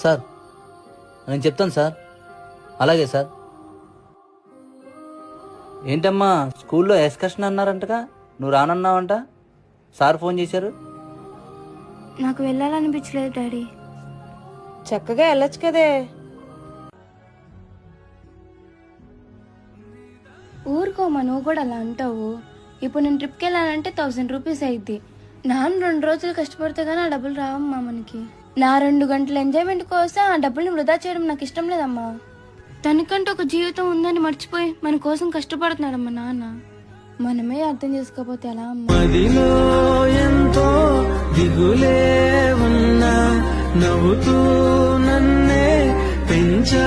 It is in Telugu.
సార్ నేను చెప్తాను సార్. అలాగే సార్. ఏంటమ్మా స్కూల్లో ఎక్స్కర్షన్ అన్నారంటగా, నువ్వు రానన్నావంట. సార్ ఫోన్ చేశారు. నాకు వెళ్ళాలనిపించలేదు డాడీ. చక్కగా వెళ్ళొచ్చు కదే. ఊరుకోమా, నువ్వు కూడా అలా అంటావు. ఇప్పుడు నేను ట్రిప్కి వెళ్ళాలంటే 1000 రూపీస్ అయింది. నాన్న 2 రోజులు కష్టపడితే గానీ ఆ డబ్బులు రావమ్మా మనకి. నా 2 గంటల ఎంజాయ్మెంట్ కోసం ఆ డబ్బుల్ని వృధా చేయడం నాకు ఇష్టం లేదమ్మా. తనకంటూ ఒక జీవితం ఉందని మర్చిపోయి మన కోసం కష్టపడుతున్నాడమ్మా నాన్న. మనమే అర్థం చేసుకోకపోతే ఎలా అమ్మా? మదిలో ఎంతో దిగులే ఉన్నా నవ్వుతూ నన్నే పెంచా